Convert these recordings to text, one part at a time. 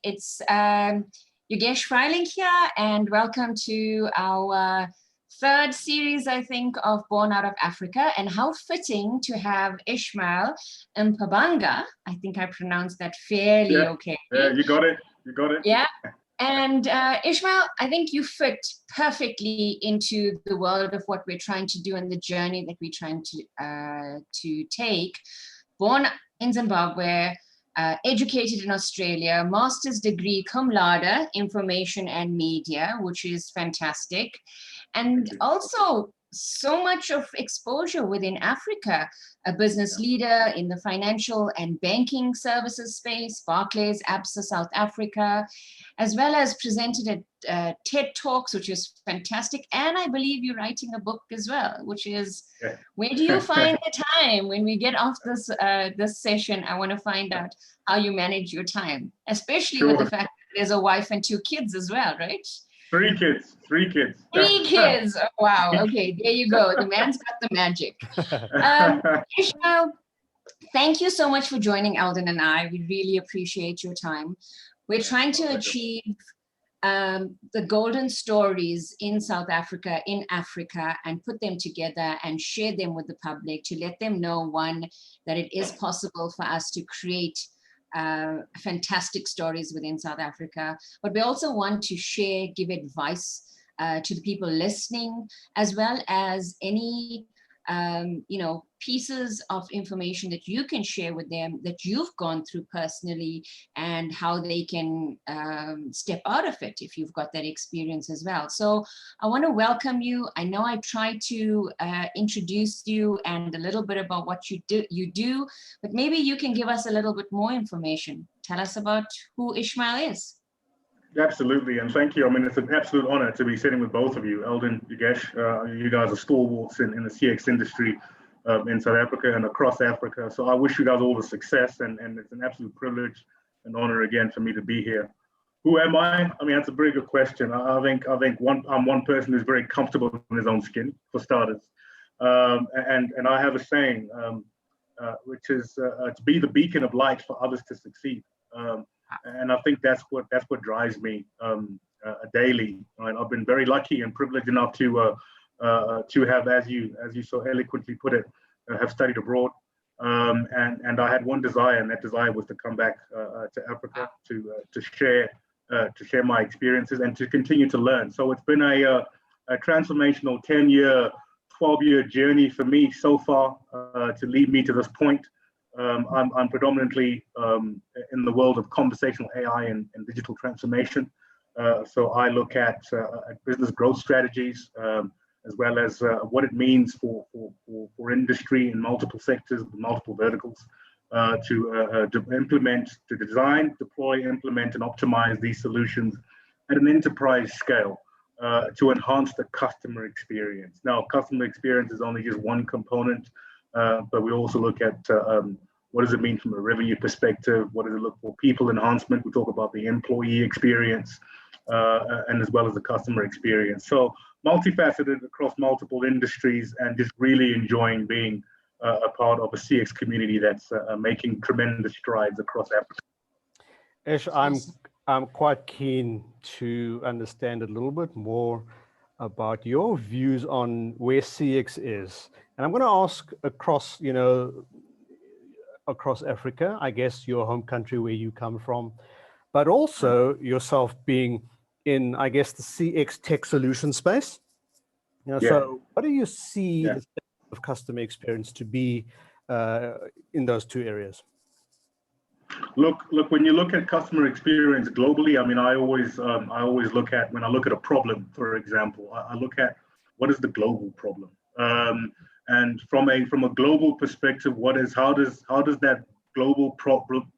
It's Yogesh Freiling here, and welcome to our third series, I think, of Born Out of Africa. And how fitting to have Eshmael Mpabanga. I think I pronounced that fairly okay. Yeah, you got it. You got it. Yeah. And Eshmael, I think you fit perfectly into the world of what we're trying to do and the journey that we're trying to take. Born in Zimbabwe, educated in Australia, master's degree cum laude, information and media, which is fantastic. And also so much of exposure within Africa, a business leader in the financial and banking services space, Barclays, ABSA South Africa, as well as presented at TED Talks, which is fantastic. And I believe you're writing a book as well, which is, where do you find the time? When we get off this session, I want to find out how you manage your time, especially with the fact that there's a wife and 2 kids as well, right? Three kids. 3 kids. Oh, wow. Okay, there you go. The man's got the magic. Eshmael, thank you so much for joining Eldon and I. We really appreciate your time. We're trying to achieve the golden stories in South Africa, in Africa, and put them together and share them with the public to let them know, one, that it is possible for us to create fantastic stories within South Africa, but we also want to share, give advice to the people listening, as well as any pieces of information that you can share with them that you've gone through personally, and how they can step out of it if you've got that experience as well. So I want to welcome you. I know I tried to introduce you and a little bit about what you do, but maybe you can give us a little bit more information. Tell us about who Eshmael is. Absolutely, and thank you. I mean, it's an absolute honor to be sitting with both of you, Eldon, Yogesh. You guys are stalwarts in the CX industry in South Africa and across Africa. So I wish you guys all the success, and it's an absolute privilege and honor again for me to be here. Who am I? I mean, that's a very good question. I think I'm one person who's very comfortable in his own skin, for starters. And I have a saying, which is to be the beacon of light for others to succeed. And I think that's what drives me daily. Right? I've been very lucky and privileged enough to have, as you so eloquently put it, have studied abroad. And I had one desire, and that desire was to come back to Africa to share my experiences and to continue to learn. So it's been a transformational 10-year, 12-year journey for me so far to lead me to this point. I'm predominantly in the world of conversational AI and digital transformation. So I look at business growth strategies, as well as what it means for industry in multiple sectors, multiple verticals, to implement, to design, deploy, implement, and optimize these solutions at an enterprise scale to enhance the customer experience. Now, customer experience is only just one component. But we also look at what does it mean from a revenue perspective? What does it look for people enhancement? We talk about the employee experience and as well as the customer experience. So multifaceted across multiple industries, and just really enjoying being a part of a CX community that's making tremendous strides across Africa. Esh, I'm quite keen to understand a little bit more about your views on where CX is. And I'm going to ask across Africa, I guess your home country where you come from, but also yourself being in, I guess, the CX tech solution space. So what do you see the state of customer experience to be in those 2 areas? Look, when you look at customer experience globally, I mean, I always look at, when I look at a problem, for example, I look at what is the global problem. And from a global perspective, how does that global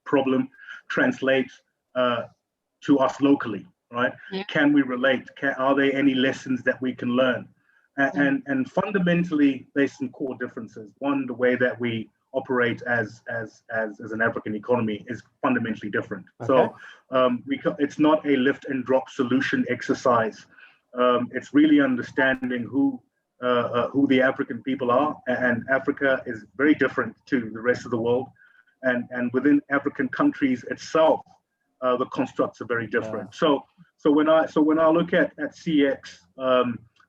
problem translate to us locally, right? Yeah. Can we relate? Are there any lessons that we can learn? And fundamentally, there's some core differences. One, the way that we operate as an African economy is fundamentally different. Okay. So it's not a lift and drop solution exercise. It's really understanding who the African people are, and Africa is very different to the rest of the world, and within African countries itself, the constructs are very different. So when I look at CX,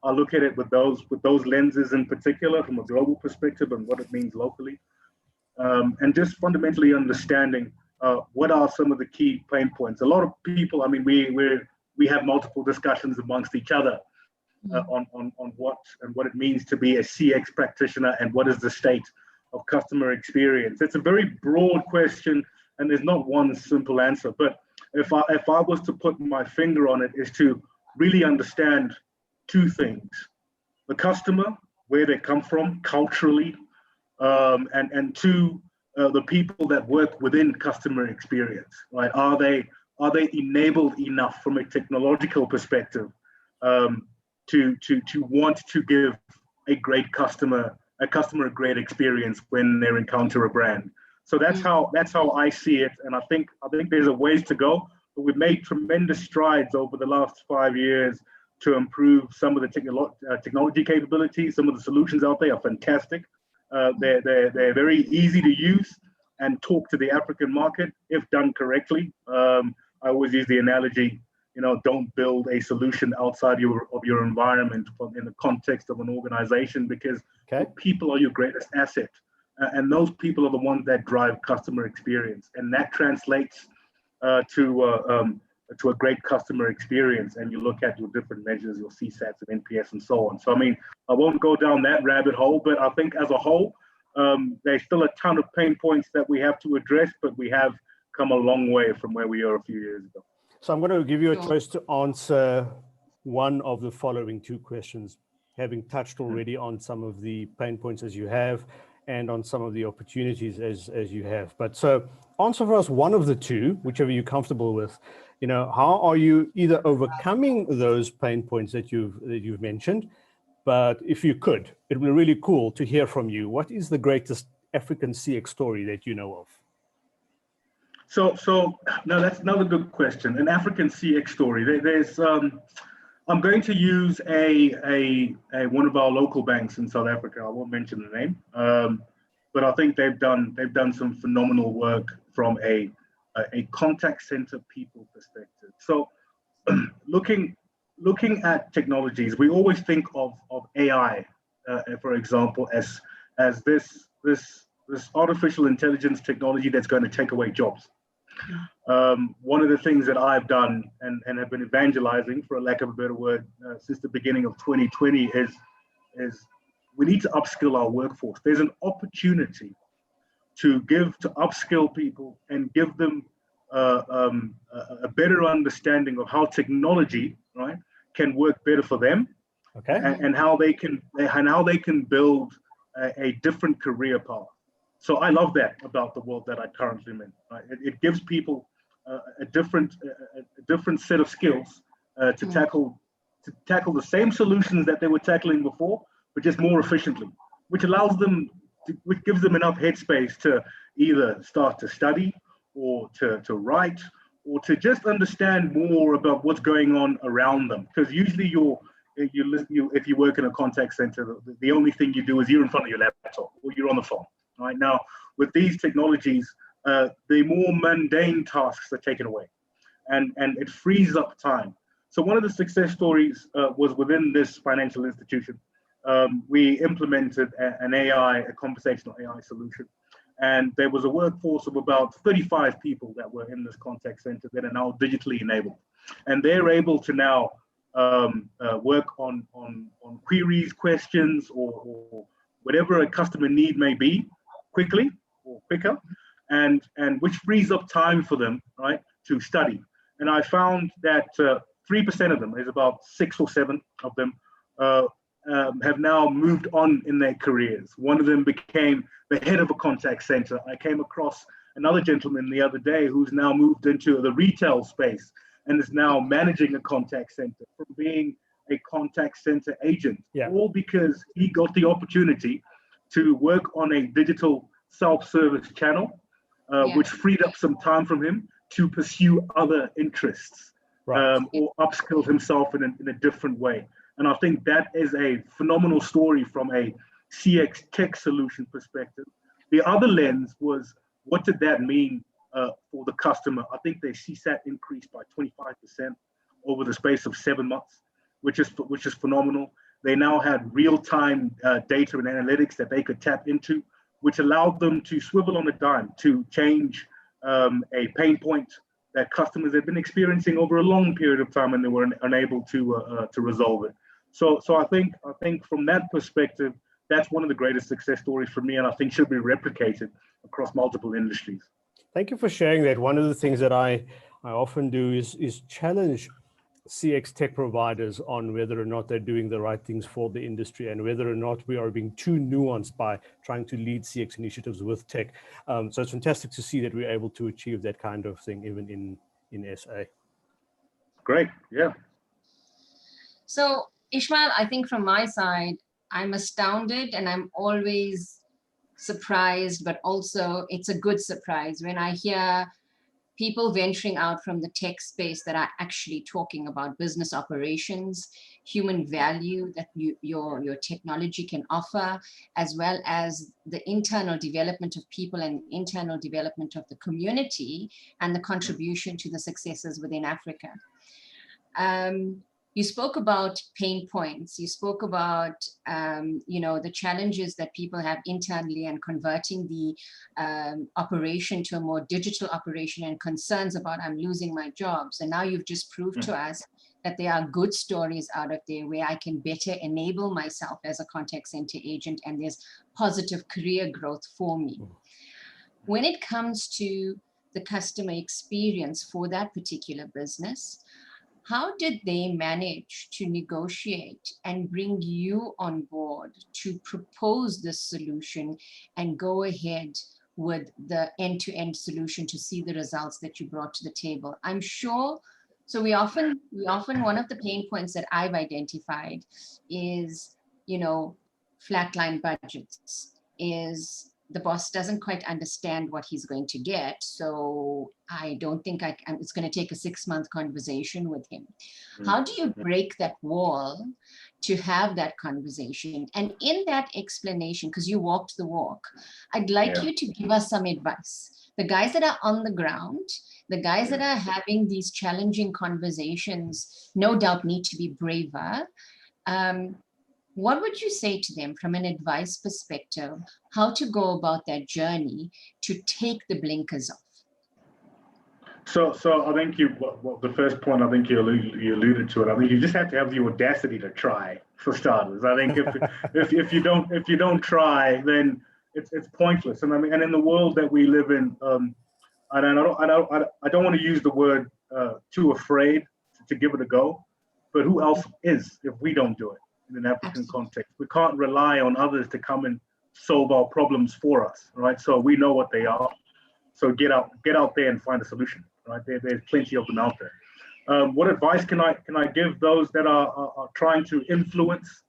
I look at it with those lenses in particular from a global perspective and what it means locally, and just fundamentally understanding what are some of the key pain points. A lot of people, I mean, we have multiple discussions amongst each other on what it means to be a CX practitioner and what is the state of customer experience. It's a very broad question, and there's not one simple answer. But if I was to put my finger on it, is to really understand two things: the customer, where they come from culturally, and two, the people that work within customer experience. Right? Are they enabled enough from a technological perspective to want to give a customer a great experience when they encounter a brand? So that's how I see it, and I think there's a ways to go, but we've made tremendous strides over the last 5 years to improve some of the technology capabilities. Some of the solutions out there are fantastic. They're very easy to use and talk to the African market if done correctly. I always use the analogy, don't build a solution outside of your environment in the context of an organization, because people are your greatest asset. And those people are the ones that drive customer experience. And that translates to a great customer experience. And you look at your different measures, your CSATs and NPS and so on. So, I mean, I won't go down that rabbit hole, but I think as a whole, there's still a ton of pain points that we have to address, but we have come a long way from where we were a few years ago. So I'm going to give you a choice to answer one of the following two questions, having touched already on some of the pain points as you have, and on some of the opportunities as you have. But so answer for us one of the two, whichever you're comfortable with. How are you either overcoming those pain points that you've mentioned? But if you could, it would be really cool to hear from you. What is the greatest African CX story that you know of? So now that's another good question. An African CX story. There's I'm going to use a one of our local banks in South Africa. I won't mention the name, but I think they've done some phenomenal work from a contact center people perspective. So looking at technologies, we always think of AI, for example, as this artificial intelligence technology that's going to take away jobs. One of the things that I've done and have been evangelizing, for a lack of a better word, since the beginning of 2020 is we need to upskill our workforce. There's an opportunity to upskill people and give them a better understanding of how technology, right, can work better for them, and how they can build a different career path. So I love that about the world that I currently am in. Right? It gives people a different set of skills to tackle the same solutions that they were tackling before, but just more efficiently, which gives them enough headspace to either start to study or to write or to just understand more about what's going on around them. Because usually if you work in a contact center, the only thing you do is you're in front of your laptop or you're on the phone. Right now, with these technologies, the more mundane tasks are taken away, and it frees up time. So one of the success stories was within this financial institution. We implemented a conversational AI solution, and there was a workforce of about 35 people that were in this contact center that are now digitally enabled, and they're able to now work on queries, questions, or whatever a customer need may be, quickly or quicker, and which frees up time for them, right, to study. And I found that 3% of them, there's about 6 or 7 of them, have now moved on in their careers. One of them became the head of a contact center. I came across another gentleman the other day who's now moved into the retail space and is now managing a contact center from being a contact center agent, all because he got the opportunity to work on a digital self-service channel, which freed up some time from him to pursue other interests, or upskill himself in a different way. And I think that is a phenomenal story from a CX tech solution perspective. The other lens was, what did that mean for the customer. I think their CSAT increased by 25% over the space of 7 months, which is phenomenal. They now had real-time data and analytics that they could tap into, which allowed them to swivel on a dime to change a pain point that customers had been experiencing over a long period of time, and they were unable to resolve it. So I think from that perspective, that's one of the greatest success stories for me, and I think should be replicated across multiple industries. Thank you for sharing that. One of the things that I often do is challenge CX tech providers on whether or not they're doing the right things for the industry and whether or not we are being too nuanced by trying to lead CX initiatives with tech. So it's fantastic to see that we're able to achieve that kind of thing even in SA. Great, yeah. So Ishmael, I think from my side, I'm astounded and I'm always surprised, but also it's a good surprise when I hear people venturing out from the tech space that are actually talking about business operations, human value that your technology can offer, as well as the internal development of people and internal development of the community and the contribution to the successes within Africa. You spoke about pain points. You spoke about, the challenges that people have internally and converting the operation to a more digital operation and concerns about I'm losing my jobs. And now you've just proved to us that there are good stories out of there where I can better enable myself as a contact center agent and there's positive career growth for me. When it comes to the customer experience for that particular business, how did they manage to negotiate and bring you on board to propose this solution and go ahead with the end-to-end solution to see the results that you brought to the table? I'm sure, so we often, one of the pain points that I've identified is, flatline budgets, is the boss doesn't quite understand what he's going to get. So I don't think it's going to take a 6-month conversation with him. How do you break that wall to have that conversation? And in that explanation, because you walked the walk, I'd like you to give us some advice. The guys that are on the ground, the guys that are having these challenging conversations, no doubt need to be braver. What would you say to them from an advice perspective, how to go about that journey to take the blinkers off? So I think the first point, I think you alluded to it. I think you just have to have the audacity to try, for starters. I think if you don't try, then it's pointless. And I mean, and in the world that we live in, I don't want to use the word too afraid to give it a go, but who else is if we don't do it? In an African context, we can't rely on others to come and solve our problems for us, right? So we know what they are. So get out there and find a solution, right? There's plenty of them out there. What advice can I give those that are trying to influence?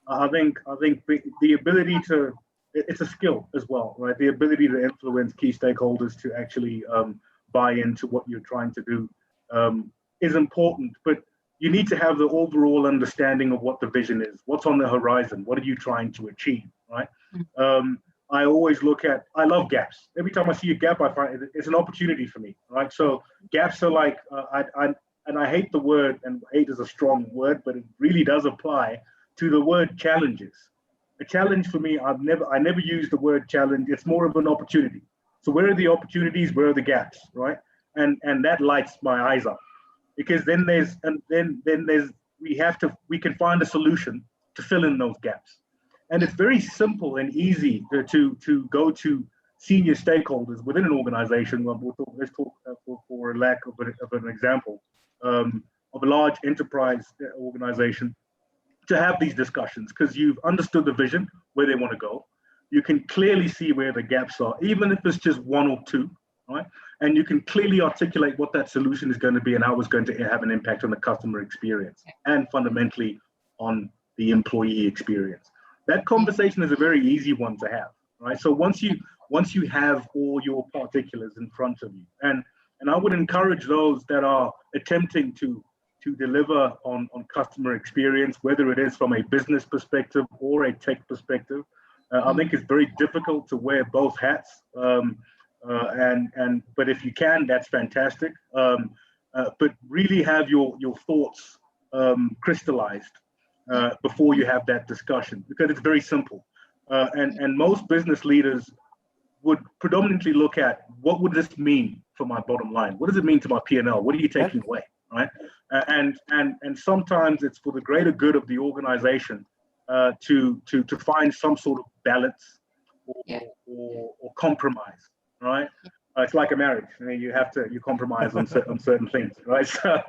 I think the ability to, it's a skill as well, right? The ability to influence key stakeholders to actually buy into what you're trying to do is important, but you need to have the overall understanding of what the vision is, what's on the horizon, what are you trying to achieve, right? I always I love gaps. Every time I see a gap, I find it's an opportunity for me, right? So gaps are like, I hate the word, and hate is a strong word, but it really does apply to the word challenges. A challenge for me, I never use the word challenge. It's more of an opportunity. So where are the opportunities? Where are the gaps, right? And that lights my eyes up. Because then we can find a solution to fill in those gaps. And it's very simple and easy to go to senior stakeholders within an organization. Let's talk for lack of an example, of a large enterprise organization, to have these discussions, because you've understood the vision, where they want to go. You can clearly see where the gaps are, even if it's just one or two, right? And you can clearly articulate what that solution is going to be and how it's going to have an impact on the customer experience and fundamentally on the employee experience. That conversation is a very easy one to have, right? So once you have all your particulars in front of you, and I would encourage those that are attempting to deliver on customer experience, whether it is from a business perspective or a tech perspective. I think it's very difficult to wear both hats. But if you can, that's fantastic. But really have your thoughts crystallized before you have that discussion, because it's very simple. And most business leaders would predominantly look at, what would this mean for my bottom line? What does it mean to my P&L? What are you taking away, right? And sometimes it's for the greater good of the organization to find some sort of balance or compromise, right? It's like a marriage. I mean, you compromise on certain things, right? So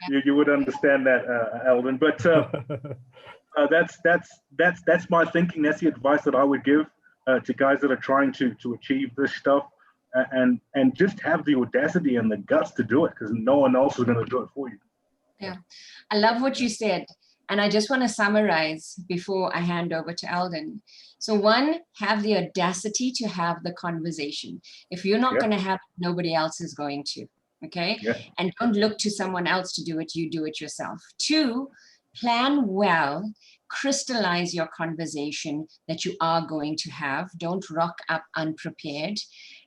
you would understand that, Eldon. But that's my thinking. That's the advice that I would give to guys that are trying to achieve this stuff, and just have the audacity and the guts to do it, because no one else is going to do it for you. Yeah, I love what you said. And I just want to summarize before I hand over to Eldon. So one, have the audacity to have the conversation. If you're not going to have it, nobody else is going to, okay? And don't look to someone else to do it, you do it yourself. Two, plan well, crystallize your conversation that you are going to have. Don't rock up unprepared.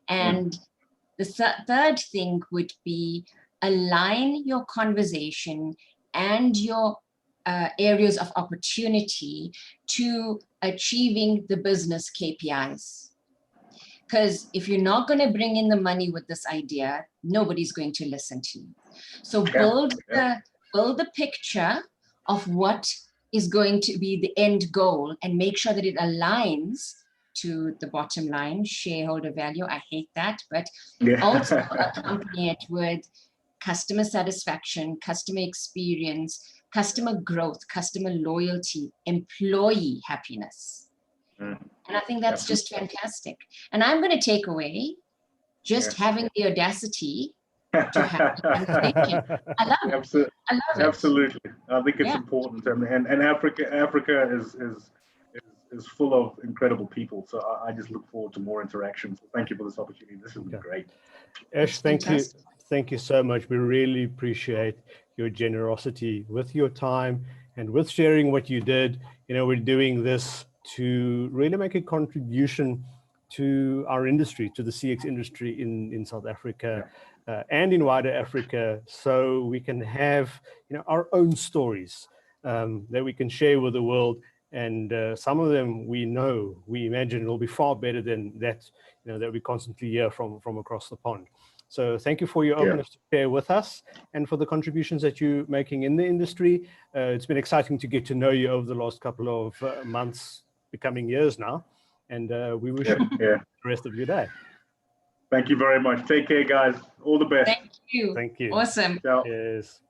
And the third thing would be, align your conversation and your areas of opportunity to achieving the business KPIs. Because if you're not going to bring in the money with this idea, nobody's going to listen to you. So build the picture of what is going to be the end goal, and make sure that it aligns to the bottom line, shareholder value. I hate that, but also accompany it with customer satisfaction, customer experience, customer growth, customer loyalty, employee happiness. And I think that's just fantastic. And I'm going to take away just having the audacity to have the conversation. I love it. I love it. Absolutely. I think it's important. And Africa is full of incredible people. So I just look forward to more interactions. So thank you for this opportunity. This has been great. Ash, thank you. Thank you so much. We really appreciate your generosity with your time and with sharing what you did. You know, we're doing this to really make a contribution to our industry, to the CX industry in South Africa and in wider Africa, so we can have, you know, our own stories that we can share with the world. And some of them we imagine will be far better than that, you know, that we constantly hear from across the pond. So thank you for your openness to share with us and for the contributions that you're making in the industry. It's been exciting to get to know you over the last couple of months, becoming years now. And we wish you the rest of your day. Thank you very much. Take care, guys. All the best. Thank you. Thank you. Awesome. Ciao. Yes.